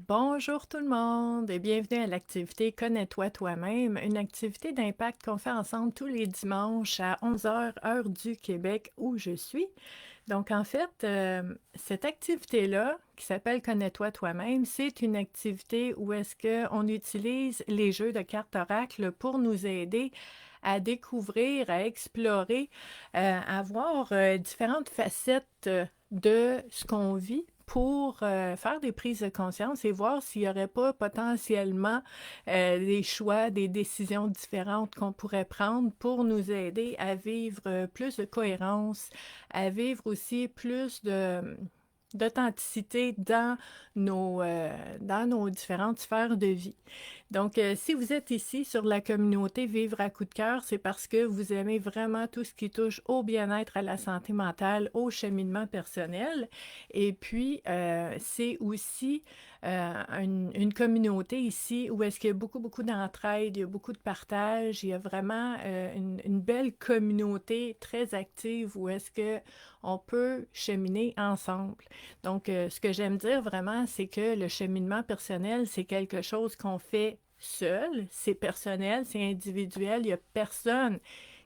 Bonjour tout le monde et bienvenue à l'activité Connais-toi toi-même, une activité d'impact qu'on fait ensemble tous les dimanches à 11 heures, heure du Québec où je suis. Donc en fait, cette activité-là, qui s'appelle Connais-toi toi-même, c'est une activité où est-ce qu'on utilise les jeux de cartes oracle pour nous aider à découvrir, à explorer, à voir différentes facettes de ce qu'on vit pour faire des prises de conscience et voir s'il n'y aurait pas potentiellement des choix, des décisions différentes qu'on pourrait prendre pour nous aider à vivre plus de cohérence, à vivre aussi plus d'authenticité dans nos différentes sphères de vie. Donc, si vous êtes ici sur la communauté Vivre à coup de cœur, c'est parce que vous aimez vraiment tout ce qui touche au bien-être, à la santé mentale, au cheminement personnel. Et puis, c'est aussi une communauté ici où est-ce qu'il y a beaucoup, beaucoup d'entraide, il y a beaucoup de partage, il y a vraiment une belle communauté très active où est-ce que on peut cheminer ensemble. Donc, ce que j'aime dire vraiment, c'est que le cheminement personnel, c'est quelque chose qu'on fait seul, c'est personnel, c'est individuel, il n'y a personne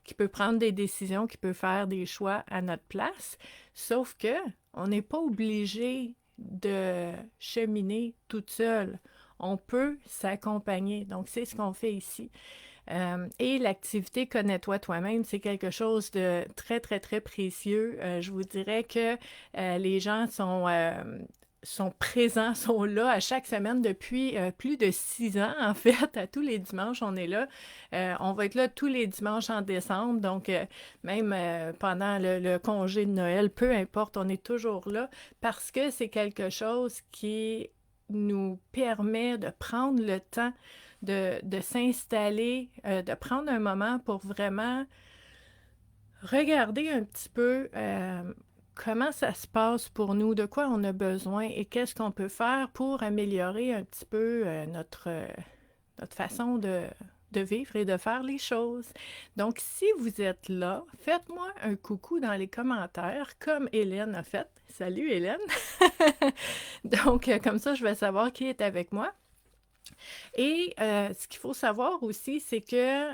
qui peut prendre des décisions, qui peut faire des choix à notre place, sauf que on n'est pas obligé de cheminer toute seule. On peut s'accompagner. Donc, c'est ce qu'on fait ici. Et l'activité Connais-toi toi-même, c'est quelque chose de très, très, très précieux. Je vous dirais que les gens sont présents, sont là à chaque semaine depuis plus de 6 ans, en fait. À tous les dimanches, on est là. On va être là tous les dimanches en décembre. Donc, même pendant le congé de Noël, peu importe, on est toujours là parce que c'est quelque chose qui nous permet de prendre le temps de s'installer, de prendre un moment pour vraiment regarder un petit peu comment ça se passe pour nous, de quoi on a besoin et qu'est-ce qu'on peut faire pour améliorer un petit peu notre façon de vivre et de faire les choses. Donc, si vous êtes là, faites-moi un coucou dans les commentaires, comme Hélène a fait. Salut Hélène! Donc, comme ça, je vais savoir qui est avec moi. Et ce qu'il faut savoir aussi, c'est que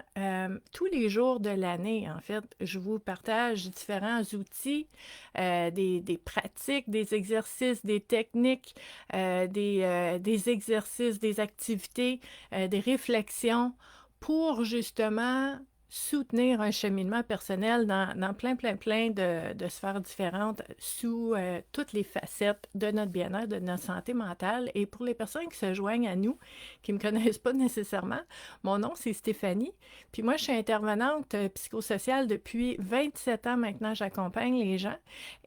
tous les jours de l'année, en fait, je vous partage différents outils, des pratiques, des exercices, des techniques, des exercices, des activités, des réflexions pour justement soutenir un cheminement personnel dans plein, plein, plein de sphères différentes sous toutes les facettes de notre bien-être, de notre santé mentale. Et pour les personnes qui se joignent à nous, qui ne me connaissent pas nécessairement, mon nom c'est Stéphanie. Puis moi, je suis intervenante psychosociale depuis 27 ans maintenant. J'accompagne les gens.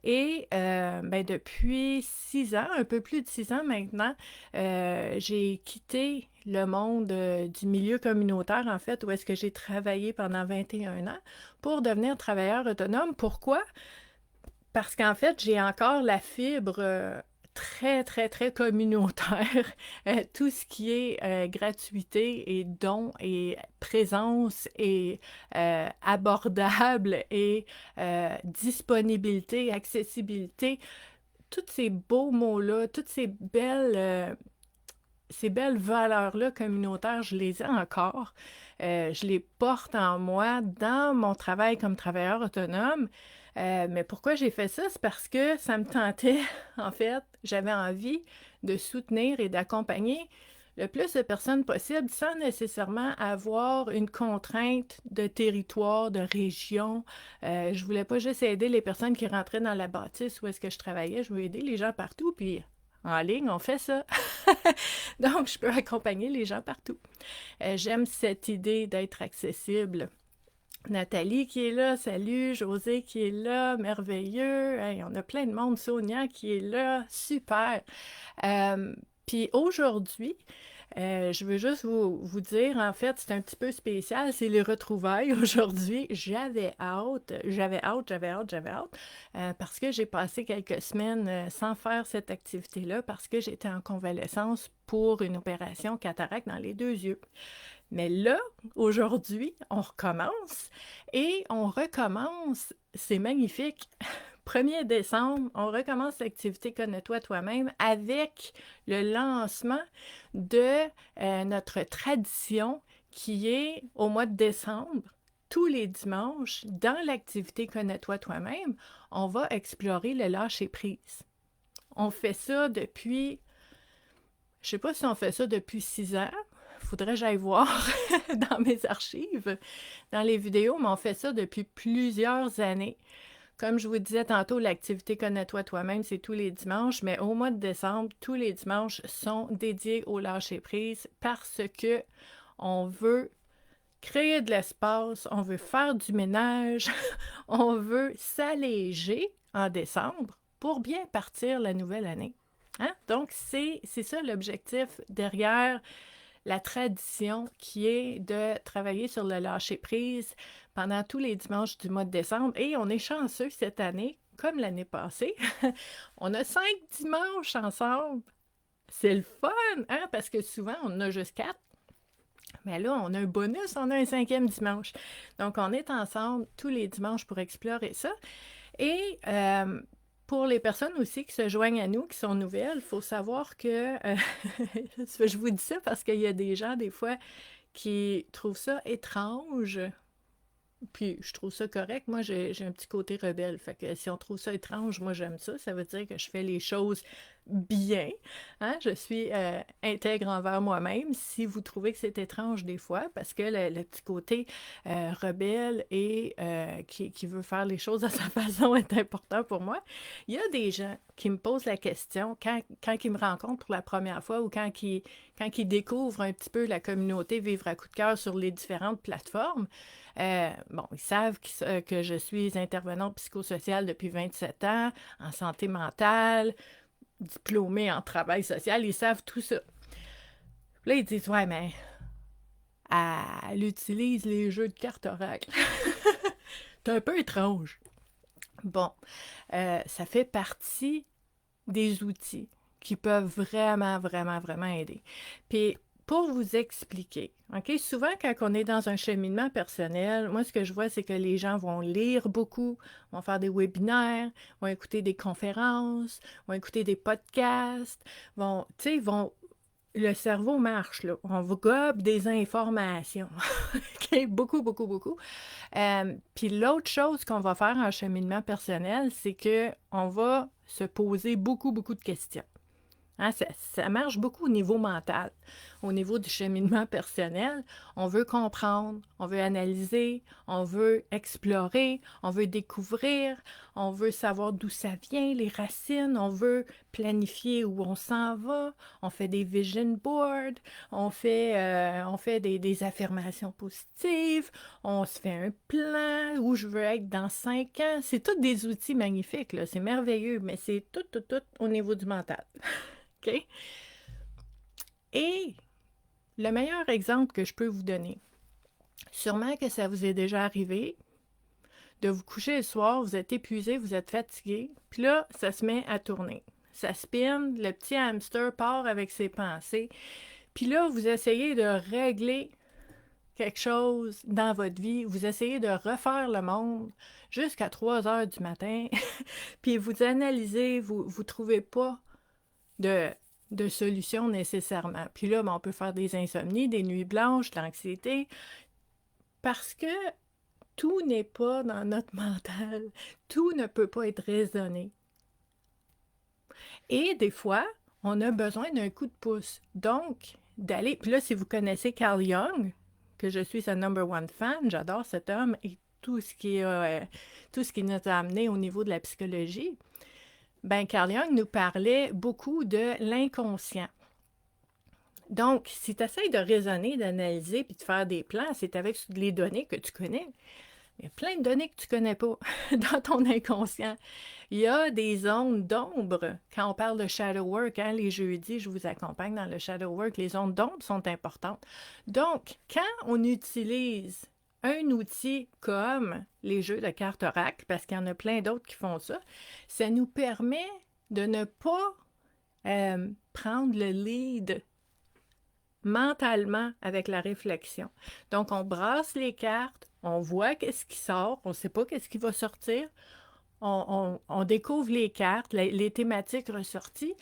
Et ben, depuis 6 ans, un peu plus de 6 ans maintenant, j'ai quitté le monde du milieu communautaire, en fait, où est-ce que j'ai travaillé pendant 21 ans pour devenir travailleur autonome. Pourquoi? Parce qu'en fait, j'ai encore la fibre très, très, très communautaire. Tout ce qui est gratuité et don et présence et abordable et disponibilité, accessibilité, tous ces beaux mots-là, toutes ces belles valeurs-là communautaires, je les ai encore. Je les porte en moi dans mon travail comme travailleur autonome. Mais pourquoi j'ai fait ça? C'est parce que ça me tentait, en fait, j'avais envie de soutenir et d'accompagner le plus de personnes possible sans nécessairement avoir une contrainte de territoire, de région. Je voulais pas juste aider les personnes qui rentraient dans la bâtisse où est-ce que je travaillais, je voulais aider les gens partout, puis en ligne, on fait ça. Donc, je peux accompagner les gens partout. J'aime cette idée d'être accessible. Nathalie qui est là, salut, José qui est là, merveilleux. Hey, on a plein de monde, Sonia qui est là, super. Euh, Puis aujourd'hui, je veux juste vous dire, en fait, c'est un petit peu spécial, c'est les retrouvailles aujourd'hui. J'avais hâte, parce que j'ai passé quelques semaines sans faire cette activité-là, parce que j'étais en convalescence pour une opération cataracte dans les deux yeux. Mais là, aujourd'hui, on recommence et on recommence, c'est magnifique, 1er décembre, on recommence l'activité Connais-toi toi-même avec le lancement de notre tradition qui est au mois de décembre. Tous les dimanches, dans l'activité Connais-toi toi-même, on va explorer le lâcher-prise. On fait ça depuis, je sais pas si on fait ça depuis 6 ans, faudrait que j'aille voir dans mes archives, dans les vidéos, mais on fait ça depuis plusieurs années. Comme je vous disais tantôt, l'activité Connais-toi toi-même, c'est tous les dimanches, mais au mois de décembre, tous les dimanches sont dédiés au lâcher-prise parce que on veut créer de l'espace, on veut faire du ménage, on veut s'alléger en décembre pour bien partir la nouvelle année. Hein? Donc, c'est ça l'objectif derrière la tradition qui est de travailler sur le lâcher-prise pendant tous les dimanches du mois de décembre. Et on est chanceux cette année, comme l'année passée. On a 5 dimanches ensemble. C'est le fun, hein? Parce que souvent, on en a juste 4. Mais là, on a un bonus, on a un 5e dimanche. Donc, on est ensemble tous les dimanches pour explorer ça. Et pour les personnes aussi qui se joignent à nous, qui sont nouvelles, il faut savoir que, je vous dis ça parce qu'il y a des gens, des fois, qui trouvent ça étrange. Puis je trouve ça correct. Moi, j'ai un petit côté rebelle. Fait que si on trouve ça étrange, moi j'aime ça. Ça veut dire que je fais les choses bien. Hein? Je suis intègre envers moi-même. Si vous trouvez que c'est étrange des fois, parce que le petit côté rebelle et qui veut faire les choses à sa façon est important pour moi, il y a des gens qui me posent la question quand ils me rencontrent pour la première fois ou quand ils découvrent un petit peu la communauté Vivre à coup de cœur sur les différentes plateformes. Bon, ils savent que je suis intervenante psychosociale depuis 27 ans, en santé mentale, diplômée en travail social, ils savent tout ça. Là, ils disent, ouais, mais elle utilise les jeux de cartes oracle. C'est un peu étrange. Bon, ça fait partie des outils qui peuvent vraiment, vraiment, vraiment aider. Puis, pour vous expliquer, OK? Souvent, quand on est dans un cheminement personnel, moi, ce que je vois, c'est que les gens vont lire beaucoup, vont faire des webinaires, vont écouter des conférences, vont écouter des podcasts, le cerveau marche, là. On vous gobe des informations. OK? Beaucoup, beaucoup, beaucoup. Puis l'autre chose qu'on va faire en cheminement personnel, c'est qu'on va se poser beaucoup, beaucoup de questions. Hein, ça marche beaucoup au niveau mental, au niveau du cheminement personnel. On veut comprendre, on veut analyser, on veut explorer, on veut découvrir, on veut savoir d'où ça vient, les racines, on veut planifier où on s'en va, on fait des vision boards, on fait des affirmations positives, on se fait un plan, où je veux être dans 5 ans. C'est tous des outils magnifiques, là, c'est merveilleux, mais c'est tout au niveau du mental. OK? Et le meilleur exemple que je peux vous donner, sûrement que ça vous est déjà arrivé, de vous coucher le soir, vous êtes épuisé, vous êtes fatigué, puis là, ça se met à tourner. Ça spinne, le petit hamster part avec ses pensées, puis là, vous essayez de régler quelque chose dans votre vie, vous essayez de refaire le monde jusqu'à 3 heures du matin, puis vous analysez, vous ne trouvez pas de solution nécessairement. Puis là, on peut faire des insomnies, des nuits blanches, de l'anxiété, parce que tout n'est pas dans notre mental. Tout ne peut pas être raisonné. Et des fois, on a besoin d'un coup de pouce. Donc, d'aller... Puis là, si vous connaissez Carl Jung, que je suis sa number one fan, j'adore cet homme et tout ce qui nous a amené au niveau de la psychologie, ben Carl Jung nous parlait beaucoup de l'inconscient. Donc, si tu essaies de raisonner, d'analyser puis de faire des plans, c'est avec les données que tu connais. Il y a plein de données que tu ne connais pas dans ton inconscient. Il y a des zones d'ombre. Quand on parle de shadow work, hein, les jeudis, je vous accompagne dans le shadow work, les zones d'ombre sont importantes. Donc, quand on utilise un outil comme les jeux de cartes oracle, parce qu'il y en a plein d'autres qui font ça, ça nous permet de ne pas prendre le lead mentalement avec la réflexion. Donc, on brasse les cartes, on voit qu'est-ce qui sort, on ne sait pas qu'est-ce qui va sortir, on découvre les cartes, les thématiques ressorties,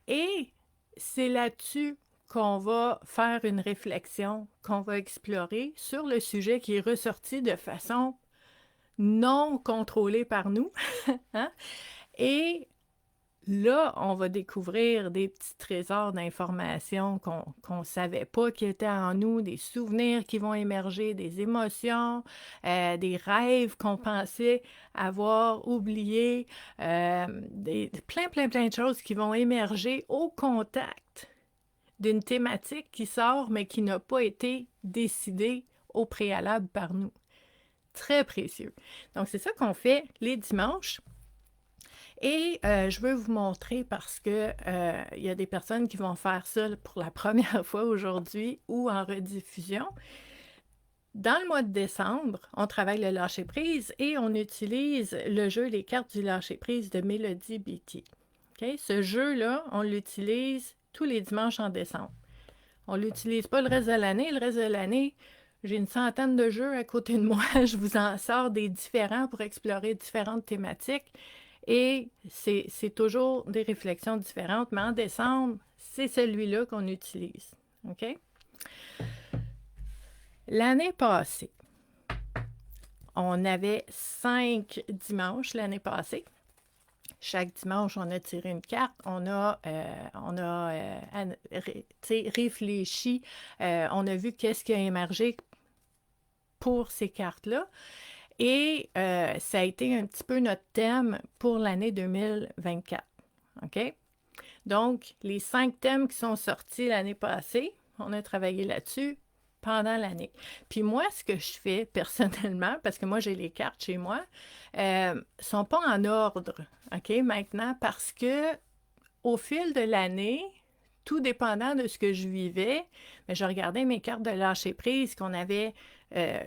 et c'est là-dessus qu'on va faire une réflexion, qu'on va explorer sur le sujet qui est ressorti de façon non contrôlée par nous. Hein? Et là, on va découvrir des petits trésors d'informations qu'on ne savait pas qui étaient en nous, des souvenirs qui vont émerger, des émotions, des rêves qu'on pensait avoir oubliés, plein de choses qui vont émerger au contact d'une thématique qui sort, mais qui n'a pas été décidée au préalable par nous. Très précieux. Donc, c'est ça qu'on fait les dimanches. Et je veux vous montrer parce que y a des personnes qui vont faire ça pour la première fois aujourd'hui ou en rediffusion. Dans le mois de décembre, on travaille le lâcher-prise et on utilise le jeu Les cartes du lâcher-prise de Melody Beatty. Okay? Ce jeu-là, on l'utilise tous les dimanches en décembre. On ne l'utilise pas le reste de l'année. Le reste de l'année, j'ai une centaine de jeux à côté de moi. Je vous en sors des différents pour explorer différentes thématiques. Et c'est toujours des réflexions différentes, mais en décembre, c'est celui-là qu'on utilise. OK? L'année passée, on avait 5 dimanches l'année passée. Chaque dimanche, on a tiré une carte, on a réfléchi, on a vu qu'est-ce qui a émergé pour ces cartes-là. Et ça a été un petit peu notre thème pour l'année 2024. OK? Donc, les 5 thèmes qui sont sortis l'année passée, on a travaillé là-dessus pendant l'année. Puis moi, ce que je fais personnellement, parce que moi, j'ai les cartes chez moi, sont pas en ordre, OK, maintenant, parce que au fil de l'année, tout dépendant de ce que je vivais, mais je regardais mes cartes de lâcher-prise qu'on avait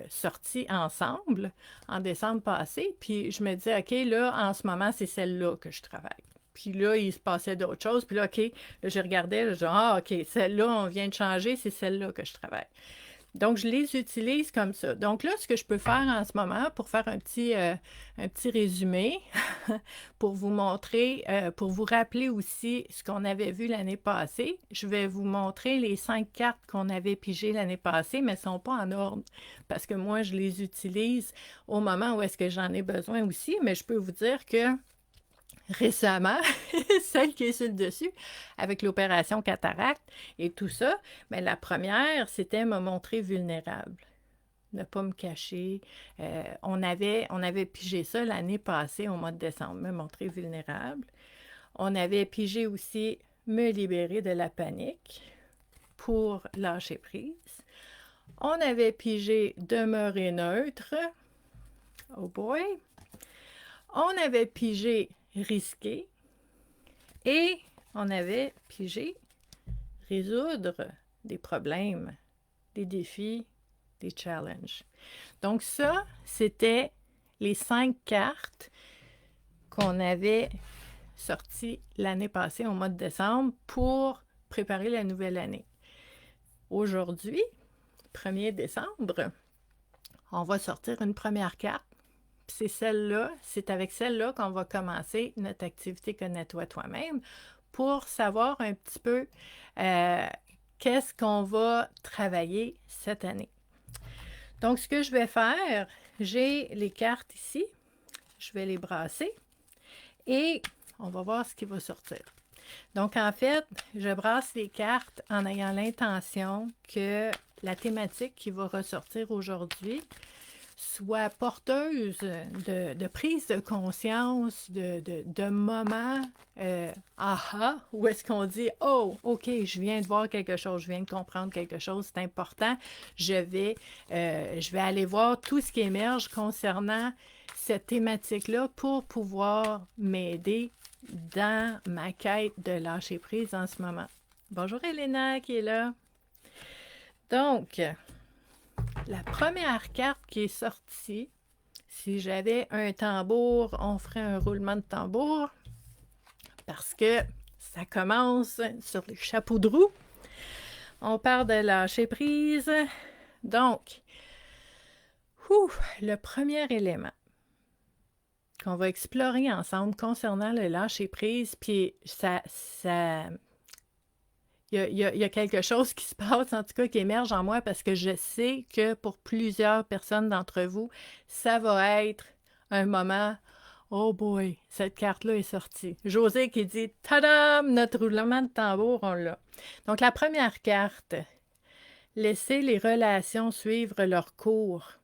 sorties ensemble en décembre passé, puis je me disais, OK, là, en ce moment, c'est celle-là que je travaille. Puis là, il se passait d'autres choses. Puis là, OK, là, je regardais, je disais, ah, OK, celle-là, on vient de changer, c'est celle-là que je travaille. Donc, je les utilise comme ça. Donc là, ce que je peux faire en ce moment, pour faire un petit résumé, pour vous montrer, pour vous rappeler aussi ce qu'on avait vu l'année passée, je vais vous montrer les 5 cartes qu'on avait pigées l'année passée, mais elles ne sont pas en ordre, parce que moi, je les utilise au moment où est-ce que j'en ai besoin aussi, mais je peux vous dire que récemment, celle qui est sur le dessus, avec l'opération cataracte et tout ça, mais la première, c'était me montrer vulnérable, ne pas me cacher. On avait pigé ça l'année passée, au mois de décembre, me montrer vulnérable. On avait pigé aussi me libérer de la panique pour lâcher prise. On avait pigé demeurer neutre. Oh boy! On avait pigé risqué et on avait pigé résoudre des problèmes, des défis, des challenges. Donc ça, c'était les 5 cartes qu'on avait sorties l'année passée au mois de décembre pour préparer la nouvelle année. Aujourd'hui, 1er décembre, on va sortir une première carte. C'est celle-là, c'est avec celle-là qu'on va commencer notre activité Connais-toi toi-même pour savoir un petit peu qu'est-ce qu'on va travailler cette année. Donc, ce que je vais faire, j'ai les cartes ici, je vais les brasser et on va voir ce qui va sortir. Donc, en fait, je brasse les cartes en ayant l'intention que la thématique qui va ressortir aujourd'hui soit porteuse de prise de conscience, de moments aha, où est-ce qu'on dit « Oh, OK, je viens de voir quelque chose, je viens de comprendre quelque chose, c'est important, je vais aller voir tout ce qui émerge concernant cette thématique-là pour pouvoir m'aider dans ma quête de lâcher prise en ce moment. » Bonjour Elena qui est là. Donc, la première carte qui est sortie, si j'avais un tambour, on ferait un roulement de tambour parce que ça commence sur les chapeaux de roue. On part de lâcher prise. Donc, le premier élément qu'on va explorer ensemble concernant le lâcher-prise. Puis il y a quelque chose qui se passe, en tout cas, qui émerge en moi parce que je sais que pour plusieurs personnes d'entre vous, ça va être un moment, oh boy, cette carte-là est sortie. José qui dit, tadam, notre roulement de tambour, on l'a. Donc, la première carte, laissez les relations suivre leur cours.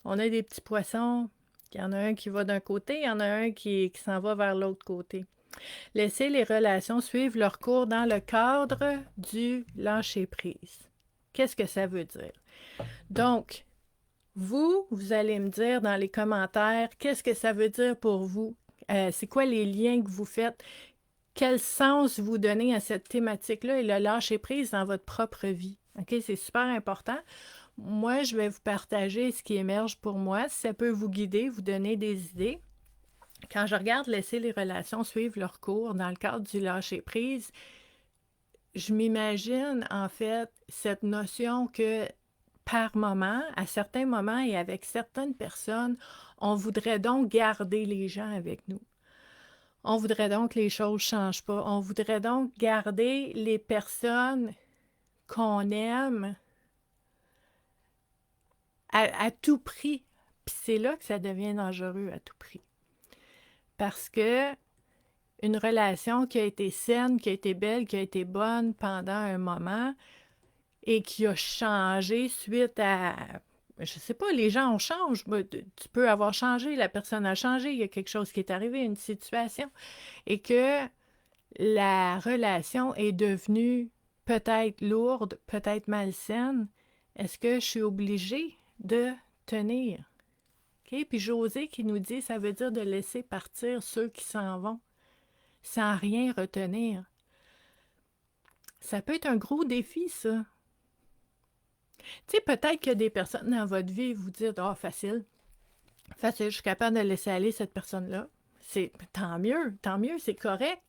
On a des petits poissons, il y en a un qui va d'un côté, il y en a un qui s'en va vers l'autre côté. Laissez les relations suivre leur cours dans le cadre du lâcher-prise. Qu'est-ce que ça veut dire? Donc, vous allez me dire dans les commentaires qu'est-ce que ça veut dire pour vous. C'est quoi les liens que vous faites? Quel sens vous donnez à cette thématique-là et le lâcher-prise dans votre propre vie? OK, c'est super important. Moi, je vais vous partager ce qui émerge pour moi. Si ça peut vous guider, vous donner des idées. Quand je regarde laisser les relations suivre leur cours dans le cadre du lâcher-prise, je m'imagine en fait cette notion que par moment, à certains moments et avec certaines personnes, on voudrait donc garder les gens avec nous. On voudrait donc que les choses ne changent pas. On voudrait donc garder les personnes qu'on aime à tout prix. Puis c'est là que ça devient dangereux à tout prix. Parce que une relation qui a été saine, qui a été belle, qui a été bonne pendant un moment et qui a changé suite à, je sais pas, les gens ont changé. Tu peux avoir changé, la personne a changé, il y a quelque chose qui est arrivé, une situation, et que la relation est devenue peut-être lourde, peut-être malsaine. Est-ce que je suis obligée de tenir? Okay? Puis José qui nous dit, ça veut dire de laisser partir ceux qui s'en vont, sans rien retenir. Ça peut être un gros défi, ça. Tu sais, peut-être qu'il y a des personnes dans votre vie, vous dites, ah, facile, je suis capable de laisser aller cette personne-là. C'est tant mieux, c'est correct.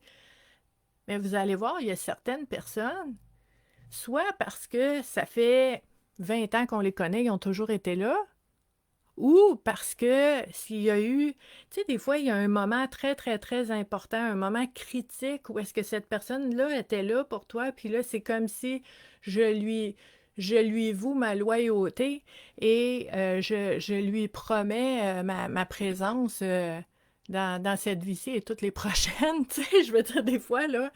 Mais vous allez voir, il y a certaines personnes, soit parce que ça fait 20 ans qu'on les connaît, ils ont toujours été là, ou parce que s'il y a eu, tu sais, des fois, il y a un moment très, très, très important, un moment critique où est-ce que cette personne-là était là pour toi, puis là, c'est comme si je lui voue ma loyauté et je lui promets ma présence dans cette vie-ci et toutes les prochaines, tu sais, je veux dire, des fois, là.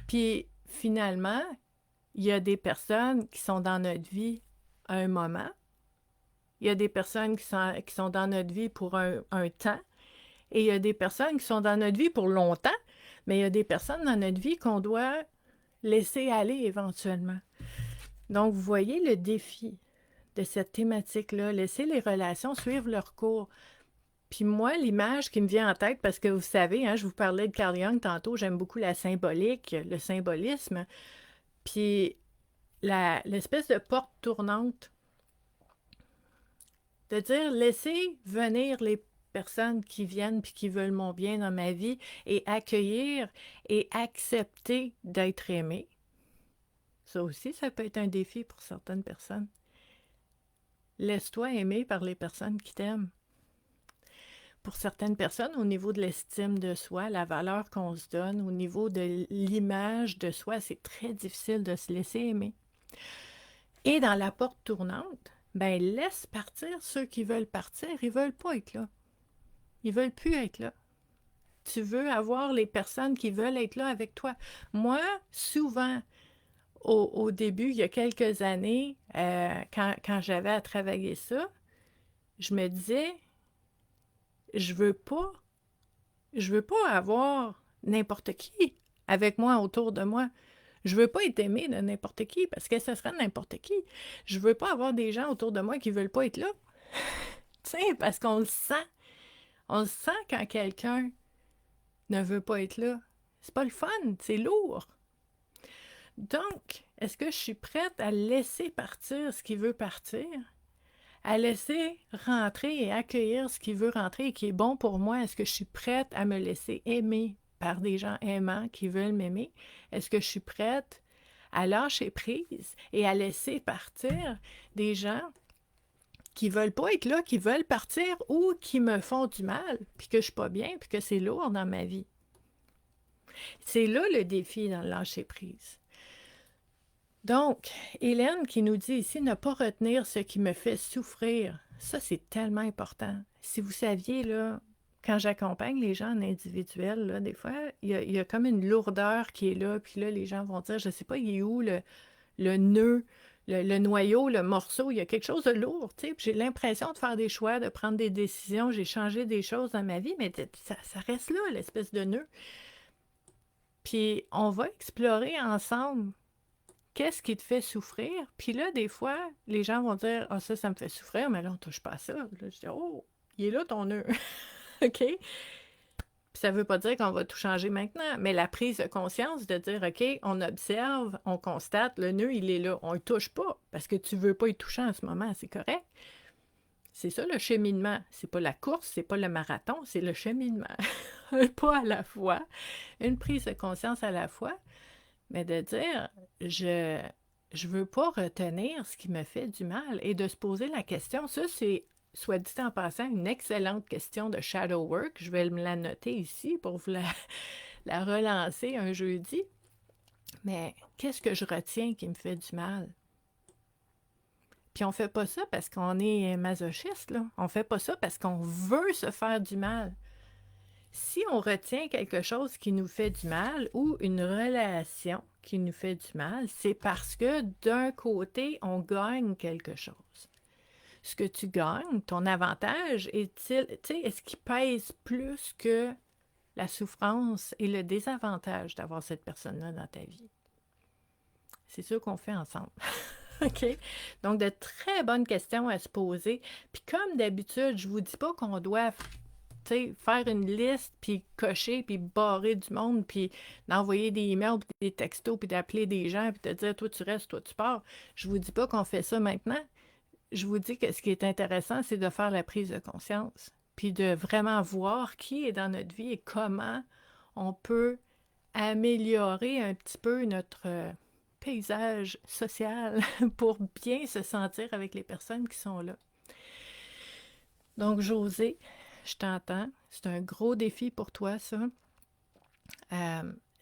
Puis, finalement, il y a des personnes qui sont dans notre vie à un moment. Il y a des personnes qui sont dans notre vie pour un temps. Et il y a des personnes qui sont dans notre vie pour longtemps. Mais il y a des personnes dans notre vie qu'on doit laisser aller éventuellement. Donc, vous voyez le défi de cette thématique-là. Laisser les relations suivre leur cours. Puis moi, l'image qui me vient en tête, parce que vous savez, hein, je vous parlais de Carl Jung tantôt, j'aime beaucoup la symbolique, le symbolisme. Puis l'espèce de porte tournante, de dire laissez venir les personnes qui viennent puis qui veulent mon bien dans ma vie et accueillir et accepter d'être aimé. Ça aussi, ça peut être un défi pour certaines personnes. Laisse-toi aimer par les personnes qui t'aiment. Pour certaines personnes, au niveau de l'estime de soi, la valeur qu'on se donne, au niveau de l'image de soi, c'est très difficile de se laisser aimer. Et dans la porte tournante, ben laisse partir ceux qui veulent partir. Ils veulent pas être là. Ils veulent plus être là. Tu veux avoir les personnes qui veulent être là avec toi. Moi, souvent, au début, il y a quelques années, quand j'avais à travailler ça, je me disais, je veux pas avoir n'importe qui avec moi autour de moi. Je veux pas être aimée de n'importe qui parce que ce serait n'importe qui. Je veux pas avoir des gens autour de moi qui veulent pas être là. Tu sais, parce qu'on le sent. On le sent quand quelqu'un ne veut pas être là. C'est pas le fun, c'est lourd. Donc, est-ce que je suis prête à laisser partir ce qui veut partir? À laisser rentrer et accueillir ce qui veut rentrer et qui est bon pour moi? Est-ce que je suis prête à me laisser aimer par des gens aimants qui veulent m'aimer? Est-ce que je suis prête à lâcher prise et à laisser partir des gens qui veulent pas être là, qui veulent partir ou qui me font du mal, puis que je suis pas bien, puis que c'est lourd dans ma vie. C'est là le défi dans le lâcher-prise. Donc, Hélène qui nous dit ici, ne pas retenir ce qui me fait souffrir. Ça, c'est tellement important. Si vous saviez, là, quand j'accompagne les gens en individuel, là, des fois, il y a comme une lourdeur qui est là, puis là, les gens vont dire, je sais pas, il est où le nœud, le noyau, le morceau, il y a quelque chose de lourd, tu sais, puis j'ai l'impression de faire des choix, de prendre des décisions, j'ai changé des choses dans ma vie, mais ça reste là, l'espèce de nœud. Puis on va explorer ensemble qu'est-ce qui te fait souffrir? Puis là, des fois, les gens vont dire, ah, ça me fait souffrir, mais là, on touche pas à ça. Là, je dis, oh, il est là ton nœud. OK? Puis ça veut pas dire qu'on va tout changer maintenant, mais la prise de conscience de dire, OK, on observe, on constate, le nœud, il est là. On le touche pas parce que tu veux pas y toucher en ce moment, c'est correct? C'est ça le cheminement. C'est pas la course, c'est pas le marathon, c'est le cheminement. Un pas à la fois, une prise de conscience à la fois. Mais de dire, je veux pas retenir ce qui me fait du mal et de se poser la question, ça c'est, soit dit en passant, une excellente question de shadow work. Je vais me la noter ici pour vous la relancer un jeudi. Mais qu'est-ce que je retiens qui me fait du mal? Puis on fait pas ça parce qu'on est masochiste, là. On fait pas ça parce qu'on veut se faire du mal. Si on retient quelque chose qui nous fait du mal ou une relation qui nous fait du mal, c'est parce que d'un côté, on gagne quelque chose. Ce que tu gagnes, ton avantage, est-ce qu'il pèse plus que la souffrance et le désavantage d'avoir cette personne-là dans ta vie? C'est ça qu'on fait ensemble. OK? Donc, de très bonnes questions à se poser. Puis comme d'habitude, je ne vous dis pas qu'on doit faire une liste, puis cocher, puis barrer du monde, puis d'envoyer des emails, puis des textos, puis d'appeler des gens, puis de dire, toi tu restes, toi tu pars. Je vous dis pas qu'on fait ça maintenant. Je vous dis que ce qui est intéressant, c'est de faire la prise de conscience, puis de vraiment voir qui est dans notre vie et comment on peut améliorer un petit peu notre paysage social pour bien se sentir avec les personnes qui sont là. Donc, Josée, je t'entends. C'est un gros défi pour toi, ça.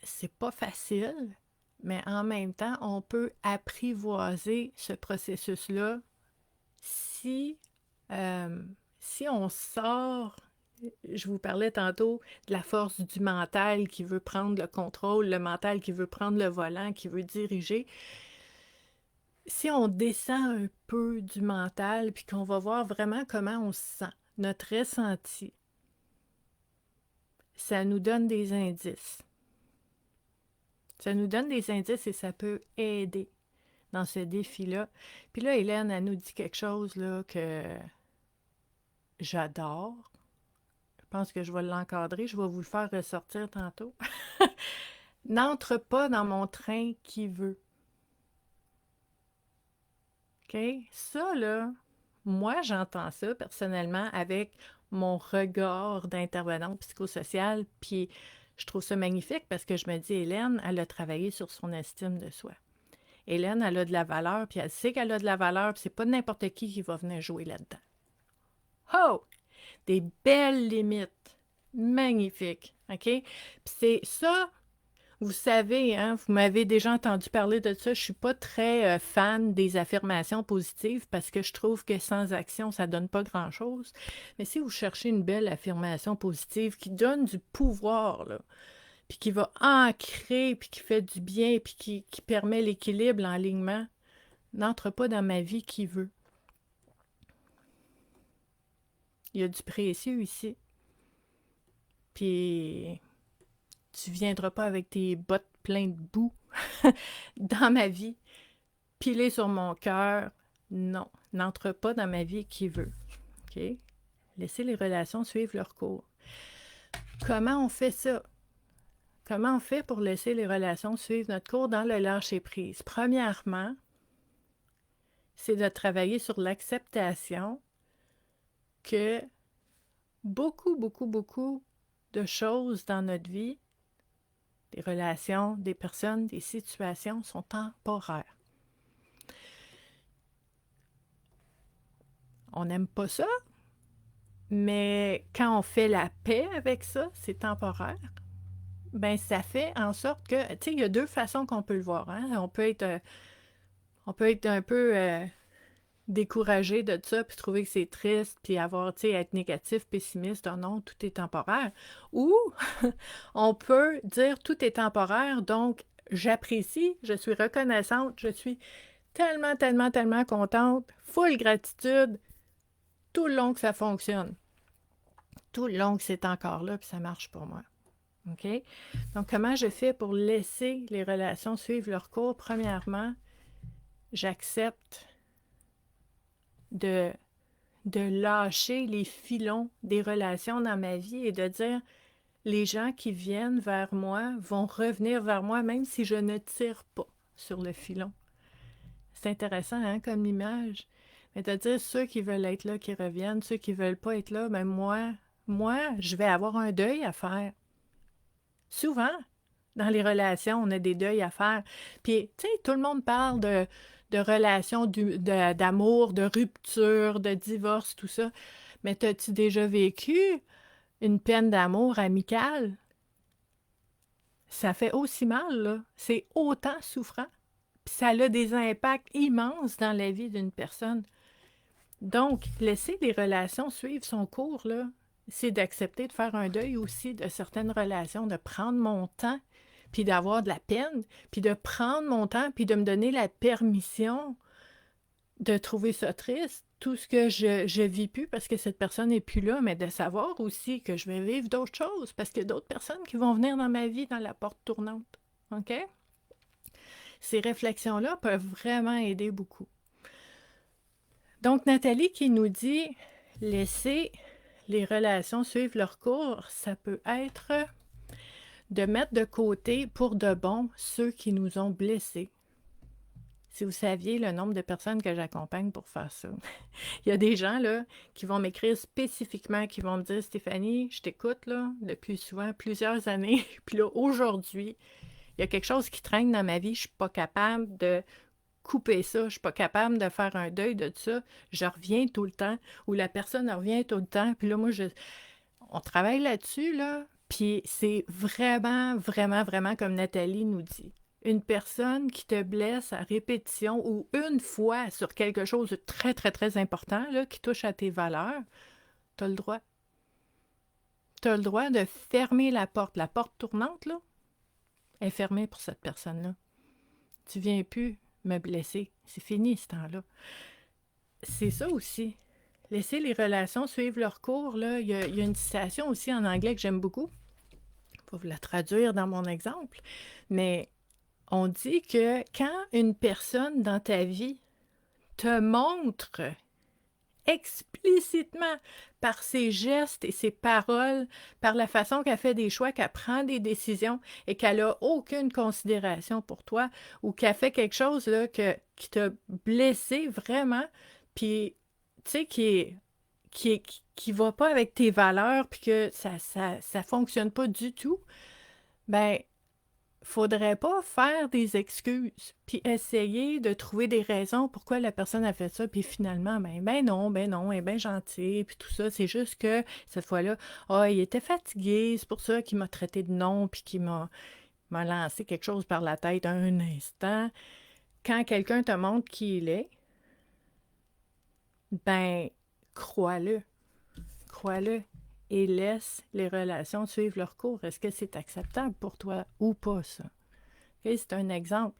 C'est pas facile, mais en même temps, on peut apprivoiser ce processus-là si, si on sort, je vous parlais tantôt de la force du mental qui veut prendre le contrôle, le mental qui veut prendre le volant, qui veut diriger. Si on descend un peu du mental, puis qu'on va voir vraiment comment on se sent, notre ressenti, ça nous donne des indices. Ça nous donne des indices et ça peut aider dans ce défi-là. Puis là, Hélène, elle nous dit quelque chose là, que j'adore. Je pense que je vais l'encadrer. Je vais vous le faire ressortir tantôt. N'entre pas dans mon train qui veut. OK? Ça, là, moi, j'entends ça personnellement avec mon regard d'intervenante psychosociale, puis je trouve ça magnifique parce que je me dis, Hélène, elle a travaillé sur son estime de soi. Hélène, elle a de la valeur, puis elle sait qu'elle a de la valeur, puis c'est pas n'importe qui va venir jouer là-dedans. Oh! Des belles limites. Magnifiques. OK? Puis c'est ça, vous savez, hein, vous m'avez déjà entendu parler de ça. Je suis pas très fan des affirmations positives parce que je trouve que sans action, ça donne pas grand-chose. Mais si vous cherchez une belle affirmation positive qui donne du pouvoir, là, puis qui va ancrer, puis qui fait du bien, puis qui permet l'équilibre, l'alignement, n'entre pas dans ma vie qui veut. Il y a du précieux ici. Puis tu viendras pas avec tes bottes pleines de boue dans ma vie, piler sur mon cœur. Non, n'entre pas dans ma vie qui veut. OK? Laissez les relations suivre leur cours. Comment on fait ça? Comment on fait pour laisser les relations suivre notre cours dans le lâcher-prise? Premièrement, c'est de travailler sur l'acceptation que beaucoup, beaucoup, beaucoup de choses dans notre vie, des relations, des personnes, des situations sont temporaires. On n'aime pas ça, mais quand on fait la paix avec ça, c'est temporaire. Ben ça fait en sorte que, tu sais, il y a deux façons qu'on peut le voir. Hein? On peut être un peu découragé de ça, puis trouver que c'est triste, puis avoir, tu sais, être négatif, pessimiste, oh non, tout est temporaire. Ou on peut dire tout est temporaire, donc j'apprécie, je suis reconnaissante, je suis tellement, tellement, tellement contente, full gratitude, tout le long que ça fonctionne. Tout le long que c'est encore là, puis ça marche pour moi. OK? Donc, comment je fais pour laisser les relations suivre leur cours? Premièrement, j'accepte de lâcher les filons des relations dans ma vie et de dire les gens qui viennent vers moi vont revenir vers moi même si je ne tire pas sur le filon. C'est intéressant, hein, comme image. Mais de dire ceux qui veulent être là, qui reviennent, ceux qui veulent pas être là, ben moi, je vais avoir un deuil à faire. Souvent, dans les relations, on a des deuils à faire. Puis, tu sais, tout le monde parle de relations, d'amour, de rupture, de divorce, tout ça. Mais as-tu déjà vécu une peine d'amour amicale? Ça fait aussi mal, là. C'est autant souffrant. Puis ça a des impacts immenses dans la vie d'une personne. Donc, laisser les relations suivre son cours, là, c'est d'accepter de faire un deuil aussi de certaines relations, de prendre mon temps, puis d'avoir de la peine, puis de prendre mon temps, puis de me donner la permission de trouver ça triste, tout ce que je vis plus parce que cette personne n'est plus là, mais de savoir aussi que je vais vivre d'autres choses parce qu'il y a d'autres personnes qui vont venir dans ma vie dans la porte tournante. OK? Ces réflexions-là peuvent vraiment aider beaucoup. Donc, Nathalie qui nous dit « Laisser les relations suivre leur cours », ça peut être de mettre de côté pour de bon ceux qui nous ont blessés. Si vous saviez le nombre de personnes que j'accompagne pour faire ça. Il y a des gens là qui vont m'écrire spécifiquement, qui vont me dire « Stéphanie, je t'écoute là depuis souvent plusieurs années, puis là aujourd'hui, il y a quelque chose qui traîne dans ma vie, je suis pas capable de couper ça, je suis pas capable de faire un deuil de ça, je reviens tout le temps, ou la personne revient tout le temps, puis là, on travaille là-dessus, là, puis c'est vraiment, vraiment, vraiment comme Nathalie nous dit. Une personne qui te blesse à répétition ou une fois sur quelque chose de très, très, très important, là, qui touche à tes valeurs, tu as le droit. Tu as le droit de fermer la porte. La porte tournante, là, est fermée pour cette personne-là. Tu viens plus me blesser. C'est fini ce temps-là. C'est ça aussi. Laisser les relations suivre leur cours. Là. Il y a une citation aussi en anglais que j'aime beaucoup. Je vais vous la traduire dans mon exemple. Mais on dit que quand une personne dans ta vie te montre explicitement par ses gestes et ses paroles, par la façon qu'elle fait des choix, qu'elle prend des décisions et qu'elle n'a aucune considération pour toi ou qu'elle fait quelque chose là, qui t'a blessé vraiment, puis tu sais, qui va pas avec tes valeurs, puis que ça fonctionne pas du tout, ben faudrait pas faire des excuses, puis essayer de trouver des raisons pourquoi la personne a fait ça, puis finalement, ben non, elle est bien gentille, puis tout ça, c'est juste que cette fois-là, il était fatigué, c'est pour ça qu'il m'a traité de non, puis qu'il m'a lancé quelque chose par la tête un instant. Quand quelqu'un te montre qui il est, ben, crois-le, et laisse les relations suivre leur cours. Est-ce que c'est acceptable pour toi ou pas, ça? Okay, c'est un exemple.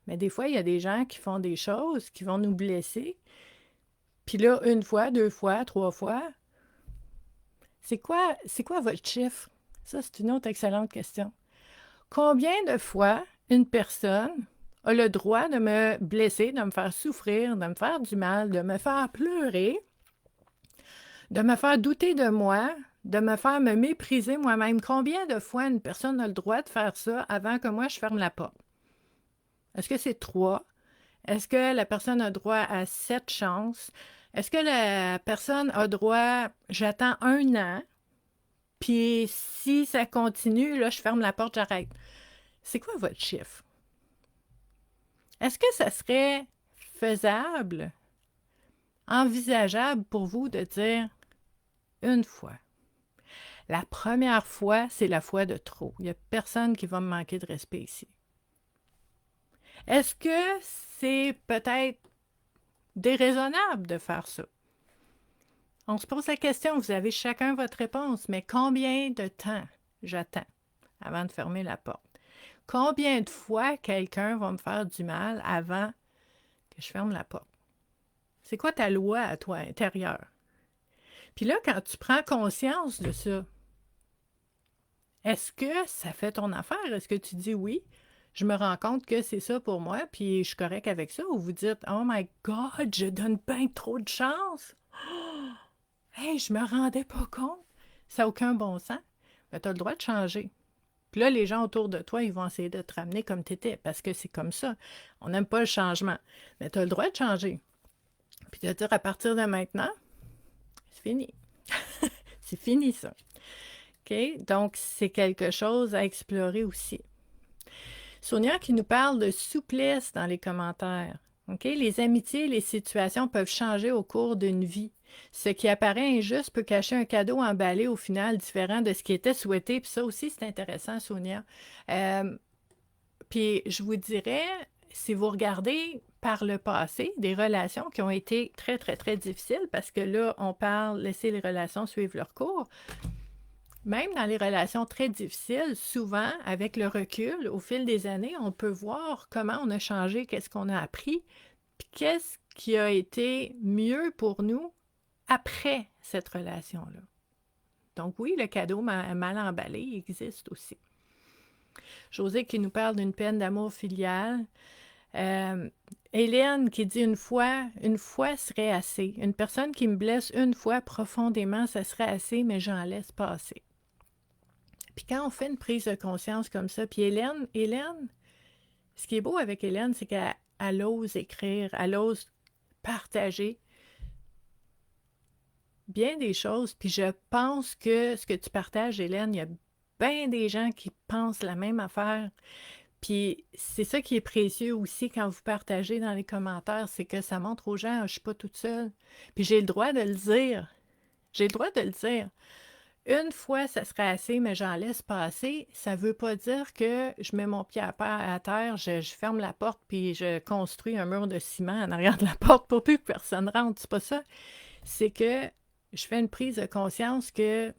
Mais des fois, il y a des gens qui font des choses qui vont nous blesser. Puis là, une fois, deux fois, trois fois, c'est quoi votre chiffre? Ça, c'est une autre excellente question. Combien de fois une personne a le droit de me blesser, de me faire souffrir, de me faire du mal, de me faire pleurer, de me faire douter de moi, de me faire me mépriser moi-même? Combien de fois une personne a le droit de faire ça avant que moi je ferme la porte? Est-ce que c'est 3? Est-ce que la personne a droit à 7 chances? Est-ce que la personne a droit, j'attends 1 an, puis si ça continue, là, je ferme la porte, j'arrête. C'est quoi votre chiffre? Est-ce que ça serait faisable envisageable pour vous de dire une fois. La première fois, c'est la fois de trop. Il n'y a personne qui va me manquer de respect ici. Est-ce que c'est peut-être déraisonnable de faire ça? On se pose la question, vous avez chacun votre réponse, mais combien de temps j'attends avant de fermer la porte? Combien de fois quelqu'un va me faire du mal avant que je ferme la porte? C'est quoi ta loi à toi intérieure? Puis là, quand tu prends conscience de ça, est-ce que ça fait ton affaire? Est-ce que tu dis oui? Je me rends compte que c'est ça pour moi, puis je suis correct avec ça, ou vous dites oh my God, je donne bien trop de chance. Oh, hey, je me rendais pas compte. Ça n'a aucun bon sens. Mais tu as le droit de changer. Puis là, les gens autour de toi, ils vont essayer de te ramener comme tu étais, parce que c'est comme ça. On n'aime pas le changement. Mais tu as le droit de changer. Puis de dire à partir de maintenant, c'est fini. C'est fini ça. OK? Donc, c'est quelque chose à explorer aussi. Sonia qui nous parle de souplesse dans les commentaires. OK? Les amitiés, les situations peuvent changer au cours d'une vie. Ce qui apparaît injuste peut cacher un cadeau emballé au final différent de ce qui était souhaité. Puis ça aussi, c'est intéressant, Sonia. Puis je vous dirais, si vous regardez par le passé des relations qui ont été très, très, très difficiles, parce que là, on parle laisser les relations suivre leur cours, même dans les relations très difficiles, souvent, avec le recul, au fil des années, on peut voir comment on a changé, qu'est-ce qu'on a appris, puis qu'est-ce qui a été mieux pour nous après cette relation-là. Donc oui, le cadeau mal emballé existe aussi. José qui nous parle d'une peine d'amour filial. Hélène qui dit une fois serait assez. Une personne qui me blesse une fois profondément, ça serait assez, mais j'en laisse passer. Puis quand on fait une prise de conscience comme ça, puis Hélène, ce qui est beau avec Hélène, c'est qu'elle ose écrire, elle ose partager bien des choses. Puis je pense que ce que tu partages, Hélène, il y a bien des gens qui pensent la même affaire. Puis c'est ça qui est précieux aussi quand vous partagez dans les commentaires, c'est que ça montre aux gens, je suis pas toute seule. Puis j'ai le droit de le dire. J'ai le droit de le dire. Une fois, ça serait assez, mais j'en laisse passer. Ça ne veut pas dire que je mets mon pied à terre, je ferme la porte, puis je construis un mur de ciment en arrière de la porte pour plus que personne rentre. C'est pas ça. C'est que je fais une prise de conscience que,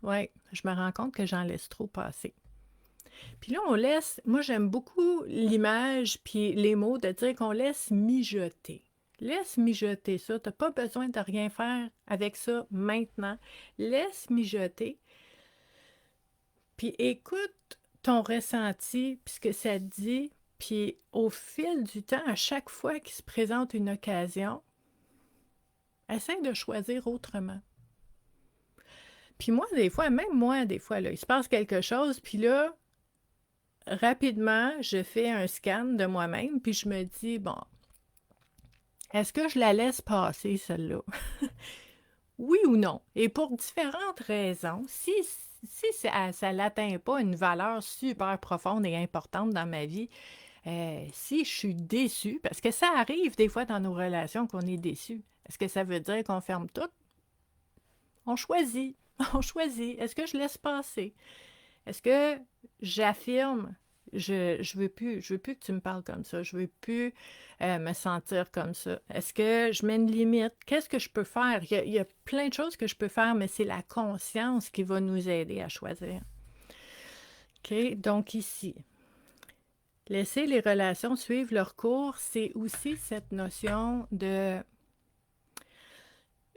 ouais, je me rends compte que j'en laisse trop passer. Puis là, on laisse, moi j'aime beaucoup l'image puis les mots de dire qu'on laisse mijoter. Laisse mijoter ça. Tu n'as pas besoin de rien faire avec ça maintenant. Laisse mijoter. Puis écoute ton ressenti, puis ce que ça te dit. Puis au fil du temps, à chaque fois qu'il se présente une occasion, essaie de choisir autrement. Puis moi, des fois, même moi, des fois, là, il se passe quelque chose, puis là, rapidement, je fais un scan de moi-même, puis je me dis, bon, est-ce que je la laisse passer, celle-là? Oui ou non? Et pour différentes raisons, si ça n'atteint pas une valeur super profonde et importante dans ma vie, si je suis déçue, parce que ça arrive des fois dans nos relations qu'on est déçu, est-ce que ça veut dire qu'on ferme tout? On choisit. On choisit. Est-ce que je laisse passer? Est-ce que j'affirme, je veux plus que tu me parles comme ça, je veux plus me sentir comme ça. Est-ce que je mets une limite? Qu'est-ce que je peux faire? Il y a plein de choses que je peux faire, mais c'est la conscience qui va nous aider à choisir. OK? Donc ici, laisser les relations suivre leur cours, c'est aussi cette notion de,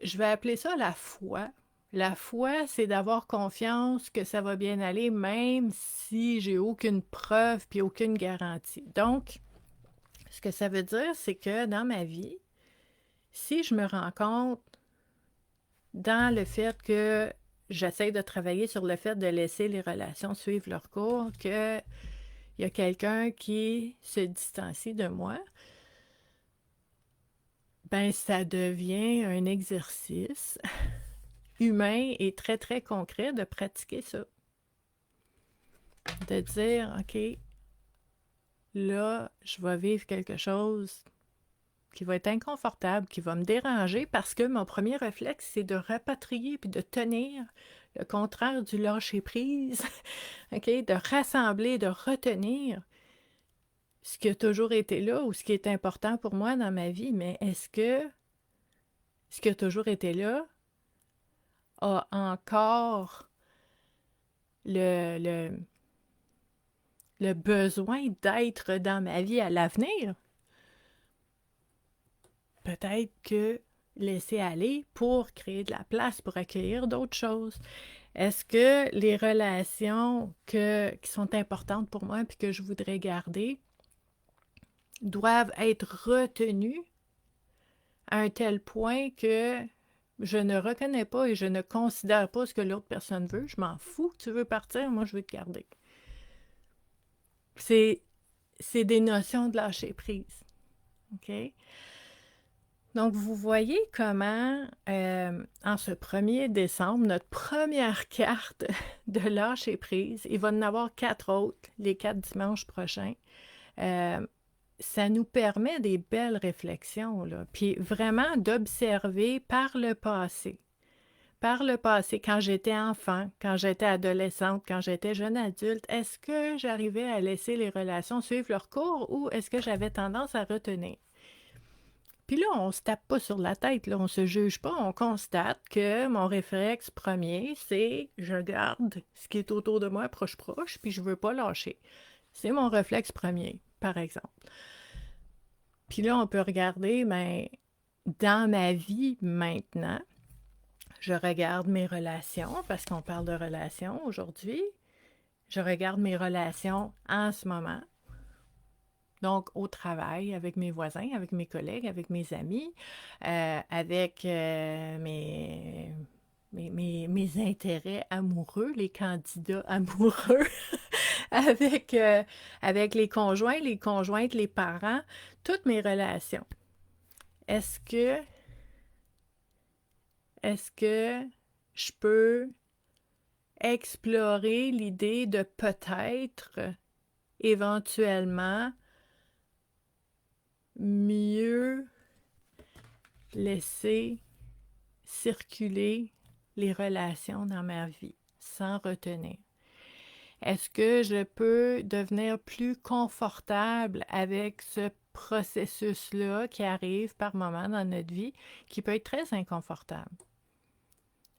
je vais appeler ça la foi. La foi, c'est d'avoir confiance que ça va bien aller, même si j'ai aucune preuve puis aucune garantie. Donc, ce que ça veut dire, c'est que dans ma vie, si je me rends compte dans le fait que j'essaie de travailler sur le fait de laisser les relations suivre leur cours, qu'il y a quelqu'un qui se distancie de moi, ben ça devient un exercice humain et très, très concret de pratiquer ça. De dire, OK, là, je vais vivre quelque chose qui va être inconfortable, qui va me déranger parce que mon premier réflexe, c'est de rapatrier puis de tenir, le contraire du lâcher-prise, OK? De rassembler, de retenir ce qui a toujours été là ou ce qui est important pour moi dans ma vie, mais est-ce que ce qui a toujours été là a encore le besoin d'être dans ma vie à l'avenir? Peut-être que laisser aller pour créer de la place, pour accueillir d'autres choses. Est-ce que les relations qui sont importantes pour moi et que je voudrais garder doivent être retenues à un tel point que je ne reconnais pas et je ne considère pas ce que l'autre personne veut? Je m'en fous, tu veux partir, moi je veux te garder. C'est des notions de lâcher prise. OK? Donc, vous voyez comment, en ce 1er décembre, notre première carte de lâcher prise, il va en avoir 4 autres, les 4 dimanches prochains, ça nous permet des belles réflexions, là. Puis vraiment d'observer par le passé. Par le passé, quand j'étais enfant, quand j'étais adolescente, quand j'étais jeune adulte, est-ce que j'arrivais à laisser les relations suivre leur cours ou est-ce que j'avais tendance à retenir? Puis là, on se tape pas sur la tête, là, on se juge pas, on constate que mon réflexe premier, c'est je garde ce qui est autour de moi proche, puis je veux pas lâcher. C'est mon réflexe premier, par exemple. Puis là, on peut regarder, ben, dans ma vie maintenant, je regarde mes relations, parce qu'on parle de relations aujourd'hui. Je regarde mes relations en ce moment. Donc, au travail, avec mes voisins, avec mes collègues, avec mes amis, avec mes intérêts amoureux, les candidats amoureux, avec les conjoints, les conjointes, les parents, toutes mes relations. Est-ce que je peux explorer l'idée de peut-être, éventuellement, mieux laisser circuler les relations dans ma vie sans retenir? Est-ce que je peux devenir plus confortable avec ce processus-là qui arrive par moments dans notre vie, qui peut être très inconfortable?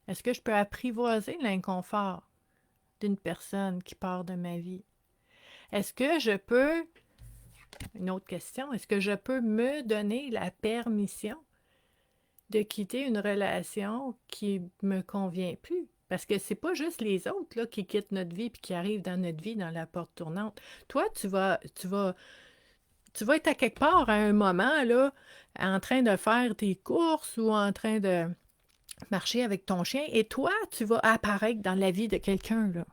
Est-ce que je peux apprivoiser l'inconfort d'une personne qui part de ma vie? Est-ce que je peux, une autre question, est-ce que je peux me donner la permission de quitter une relation qui me convient plus? Parce que c'est pas juste les autres là, qui quittent notre vie puis qui arrivent dans notre vie dans la porte tournante. Toi, tu vas être à quelque part à un moment là, en train de faire tes courses ou en train de marcher avec ton chien, et toi, tu vas apparaître dans la vie de quelqu'un, là.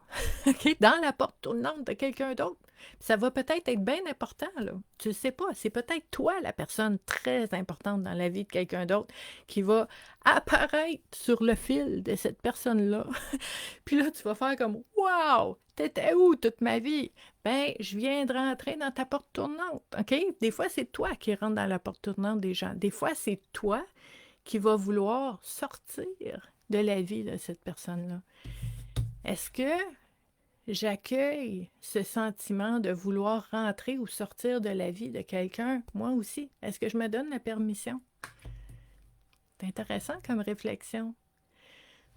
OK? Dans la porte tournante de quelqu'un d'autre. Ça va peut-être être bien important, là. Tu ne sais pas. C'est peut-être toi, la personne très importante dans la vie de quelqu'un d'autre, qui va apparaître sur le fil de cette personne-là. Puis là, tu vas faire comme « Wow! T'étais où toute ma vie? » Ben, je viens de rentrer dans ta porte tournante, OK? Des fois, c'est toi qui rentres dans la porte tournante des gens. Des fois, c'est toi qui va vouloir sortir de la vie de cette personne-là. Est-ce que j'accueille ce sentiment de vouloir rentrer ou sortir de la vie de quelqu'un, moi aussi? Est-ce que je me donne la permission? C'est intéressant comme réflexion.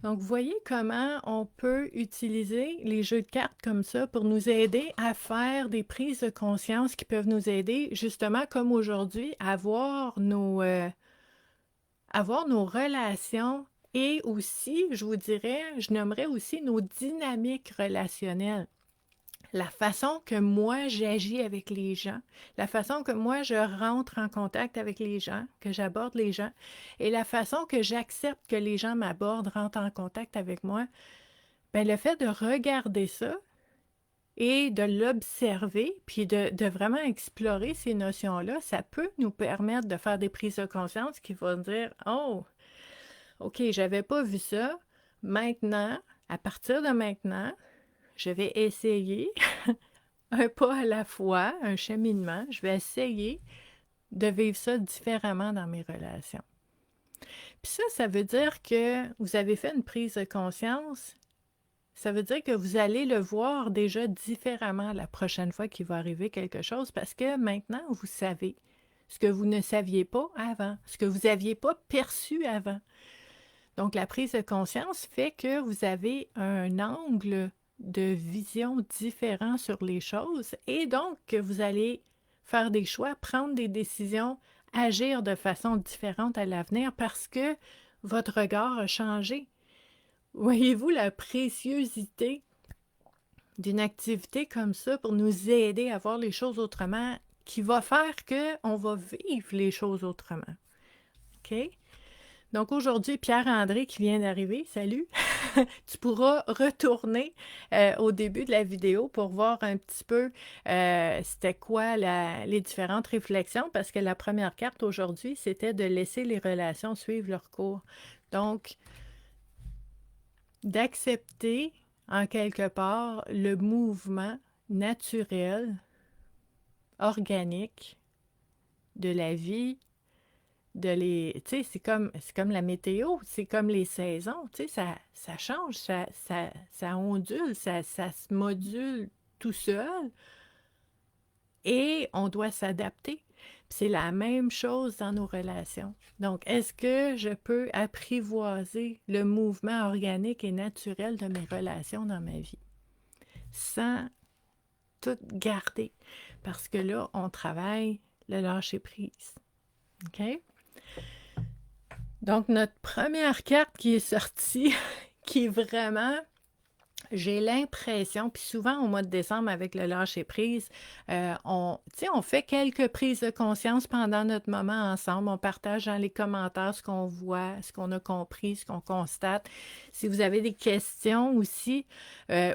Donc, vous voyez comment on peut utiliser les jeux de cartes comme ça pour nous aider à faire des prises de conscience qui peuvent nous aider, justement, comme aujourd'hui, à voir nos relations et aussi, je vous dirais, je nommerais aussi nos dynamiques relationnelles. La façon que moi j'agis avec les gens, la façon que moi je rentre en contact avec les gens, que j'aborde les gens, et la façon que j'accepte que les gens m'abordent, rentrent en contact avec moi, bien, le fait de regarder ça et de l'observer, puis de vraiment explorer ces notions-là, ça peut nous permettre de faire des prises de conscience qui vont dire « Oh, OK, j'avais pas vu ça. Maintenant, à partir de maintenant, je vais essayer un pas à la fois, un cheminement. Je vais essayer de vivre ça différemment dans mes relations. Puis ça veut dire que vous avez fait une prise de conscience. Ça veut dire que vous allez le voir déjà différemment la prochaine fois qu'il va arriver quelque chose parce que maintenant, vous savez ce que vous ne saviez pas avant, ce que vous n'aviez pas perçu avant. Donc, la prise de conscience fait que vous avez un angle de vision différent sur les choses et donc que vous allez faire des choix, prendre des décisions, agir de façon différente à l'avenir parce que votre regard a changé. Voyez-vous la préciosité d'une activité comme ça pour nous aider à voir les choses autrement, qui va faire qu'on va vivre les choses autrement. OK? Donc aujourd'hui, Pierre-André qui vient d'arriver, salut! Tu pourras retourner au début de la vidéo pour voir un petit peu c'était quoi les différentes réflexions, parce que la première carte aujourd'hui, c'était de laisser les relations suivre leur cours. Donc, d'accepter en quelque part le mouvement naturel, organique de la vie, tu sais, c'est comme la météo, c'est comme les saisons, tu sais, ça change, ça ondule, ça se module tout seul et on doit s'adapter. C'est la même chose dans nos relations. Donc, est-ce que je peux apprivoiser le mouvement organique et naturel de mes relations dans ma vie sans tout garder? Parce que là, on travaille le lâcher-prise. OK? Donc, notre première carte qui est sortie, qui est vraiment... J'ai l'impression, puis souvent au mois de décembre avec le lâcher-prise, on fait quelques prises de conscience pendant notre moment ensemble. On partage dans les commentaires ce qu'on voit, ce qu'on a compris, ce qu'on constate. Si vous avez des questions aussi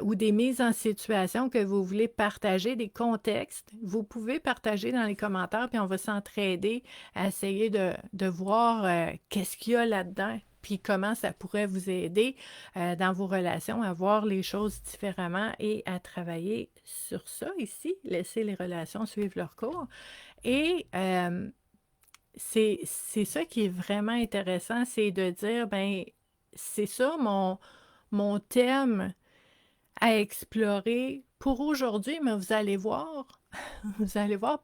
ou des mises en situation que vous voulez partager, des contextes, vous pouvez partager dans les commentaires, puis on va s'entraider à essayer de voir qu'est-ce qu'il y a là-dedans, puis comment ça pourrait vous aider dans vos relations à voir les choses différemment et à travailler sur ça ici, laisser les relations suivre leur cours. Et c'est ça qui est vraiment intéressant, c'est de dire, ben c'est ça mon thème à explorer pour aujourd'hui, mais vous allez voir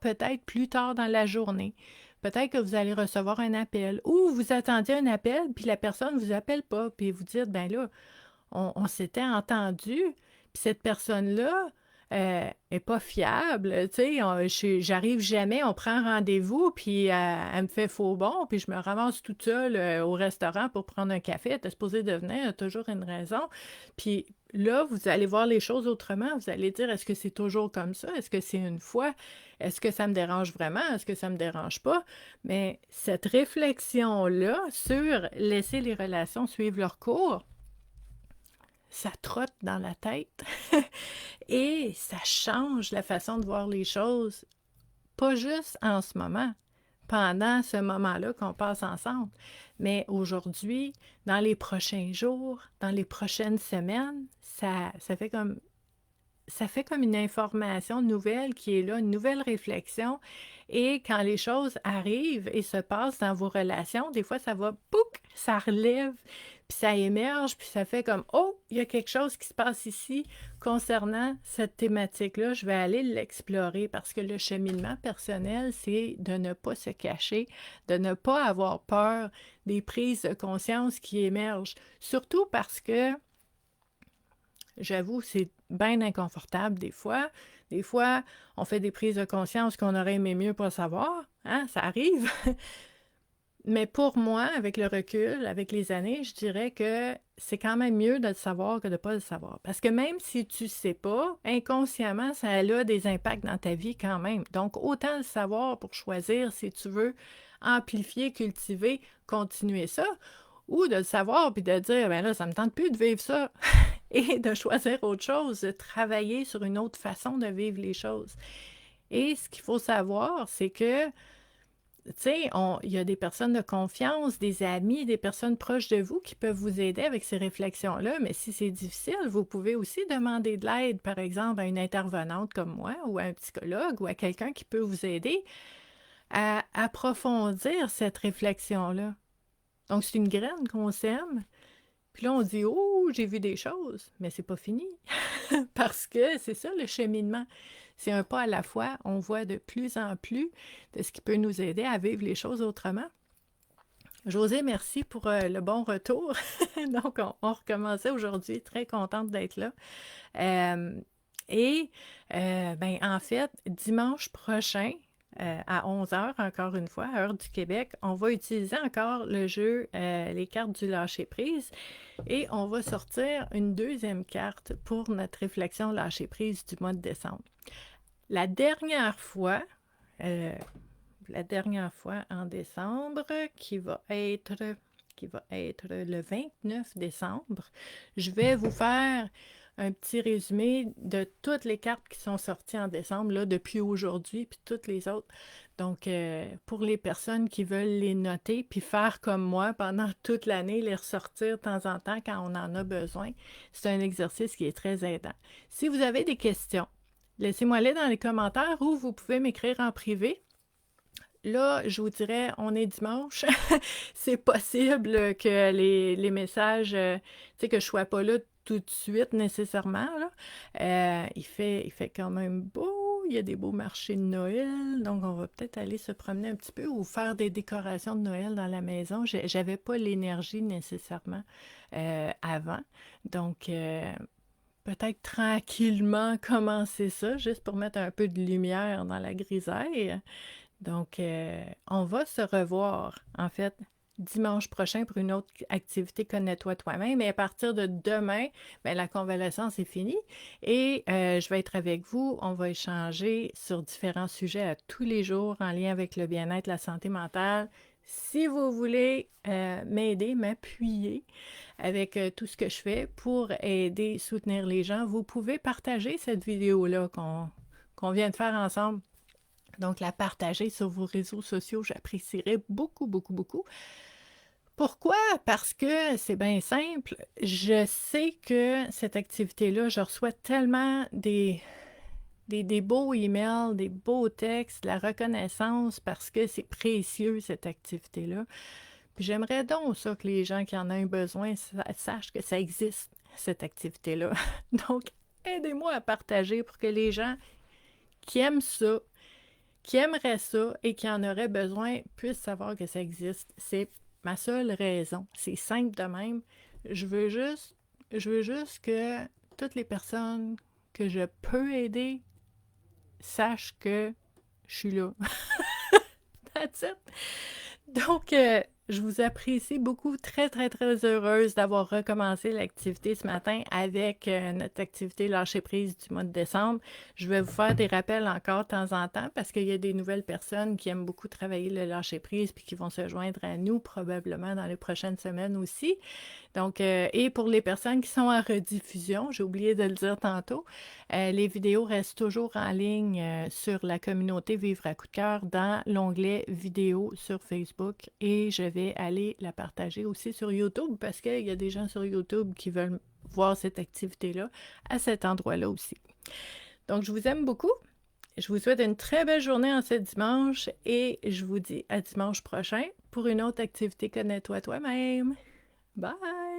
peut-être plus tard dans la journée. Peut-être que vous allez recevoir un appel ou vous attendiez un appel puis la personne ne vous appelle pas puis vous dites, ben là, on s'était entendu puis cette personne-là est pas fiable, tu sais, j'arrive jamais, on prend rendez-vous puis elle me fait faux bon puis je me ramasse toute seule au restaurant pour prendre un café, elle était supposée de venir, il y a toujours une raison. Puis là, vous allez voir les choses autrement, vous allez dire, est-ce que c'est toujours comme ça? Est-ce que c'est une fois? Est-ce que ça me dérange vraiment? Est-ce que ça me dérange pas? Mais cette réflexion-là sur laisser les relations suivre leur cours, ça trotte dans la tête et ça change la façon de voir les choses, pas juste en ce moment, pendant ce moment-là qu'on passe ensemble, mais aujourd'hui, dans les prochains jours, dans les prochaines semaines, ça fait comme une information nouvelle qui est là, une nouvelle réflexion. Et quand les choses arrivent et se passent dans vos relations, des fois, ça va, pouc, ça relève, puis ça émerge, puis ça fait comme, oh, il y a quelque chose qui se passe ici concernant cette thématique-là. Je vais aller l'explorer parce que le cheminement personnel, c'est de ne pas se cacher, de ne pas avoir peur des prises de conscience qui émergent. Surtout parce que, j'avoue, c'est bien inconfortable des fois. Des fois, on fait des prises de conscience qu'on aurait aimé mieux pas savoir. Hein? Ça arrive. Mais pour moi, avec le recul, avec les années, je dirais que c'est quand même mieux de le savoir que de ne pas le savoir. Parce que même si tu ne sais pas, inconsciemment, ça a des impacts dans ta vie quand même. Donc, autant le savoir pour choisir si tu veux amplifier, cultiver, continuer ça, ou de le savoir puis de dire, ben là, ça me tente plus de vivre ça. Et de choisir autre chose, de travailler sur une autre façon de vivre les choses. Et ce qu'il faut savoir, c'est que, tu sais, il y a des personnes de confiance, des amis, des personnes proches de vous qui peuvent vous aider avec ces réflexions-là, mais si c'est difficile, vous pouvez aussi demander de l'aide, par exemple, à une intervenante comme moi, ou à un psychologue, ou à quelqu'un qui peut vous aider à approfondir cette réflexion-là. Donc, c'est une graine qu'on sème. Puis là, on dit, oh, j'ai vu des choses, mais c'est pas fini. Parce que c'est ça le cheminement. C'est un pas à la fois. On voit de plus en plus de ce qui peut nous aider à vivre les choses autrement. José, merci pour le bon retour. Donc, on recommençait aujourd'hui. Très contente d'être là. Euh, en fait, dimanche prochain, à 11 heures, encore une fois, heure du Québec, on va utiliser encore le jeu Les cartes du lâcher-prise et on va sortir une deuxième carte pour notre réflexion lâcher-prise du mois de décembre. La dernière fois en décembre, qui va être le 29 décembre, je vais vous faire un petit résumé de toutes les cartes qui sont sorties en décembre, là, depuis aujourd'hui, puis toutes les autres. Donc, pour les personnes qui veulent les noter, puis faire comme moi pendant toute l'année, les ressortir de temps en temps quand on en a besoin, c'est un exercice qui est très aidant. Si vous avez des questions, laissez-moi-les dans les commentaires ou vous pouvez m'écrire en privé. Là, je vous dirais, on est dimanche. C'est possible que les messages, tu sais, que je ne sois pas là tout de suite nécessairement, là. Il fait quand même beau, il y a des beaux marchés de Noël, donc on va peut-être aller se promener un petit peu ou faire des décorations de Noël dans la maison. J'avais pas l'énergie nécessairement avant, donc peut-être tranquillement commencer ça, juste pour mettre un peu de lumière dans la grisaille. Donc, on va se revoir, en fait, dimanche prochain pour une autre activité Connais-toi toi-même. Et à partir de demain, bien, la convalescence est finie et je vais être avec vous. On va échanger sur différents sujets à tous les jours en lien avec le bien-être, la santé mentale. Si vous voulez m'aider, m'appuyer avec tout ce que je fais pour aider, soutenir les gens, vous pouvez partager cette vidéo-là qu'on vient de faire ensemble. Donc, la partager sur vos réseaux sociaux, j'apprécierais beaucoup, beaucoup, beaucoup. Pourquoi? Parce que c'est bien simple. Je sais que cette activité-là, je reçois tellement des beaux emails, des beaux textes, la reconnaissance parce que c'est précieux, cette activité-là. Puis j'aimerais donc ça que les gens qui en ont besoin sachent que ça existe, cette activité-là. Donc, aidez-moi à partager pour que les gens qui aiment ça, qui aimerait ça et qui en aurait besoin puissent savoir que ça existe. C'est ma seule raison. C'est simple de même. Je veux juste que toutes les personnes que je peux aider sachent que je suis là. That's it. Donc, je vous apprécie beaucoup. Très, très, très heureuse d'avoir recommencé l'activité ce matin avec notre activité lâcher prise du mois de décembre. Je vais vous faire des rappels encore de temps en temps parce qu'il y a des nouvelles personnes qui aiment beaucoup travailler le lâcher prise puis qui vont se joindre à nous probablement dans les prochaines semaines aussi. Donc, et pour les personnes qui sont en rediffusion, j'ai oublié de le dire tantôt, les vidéos restent toujours en ligne sur la communauté Vivre à coup de cœur dans l'onglet vidéo sur Facebook et je vais aller la partager aussi sur YouTube parce qu'il y a des gens sur YouTube qui veulent voir cette activité-là à cet endroit-là aussi. Donc, je vous aime beaucoup. Je vous souhaite une très belle journée en ce dimanche et je vous dis à dimanche prochain pour une autre activité Connais-toi toi-même. Bye!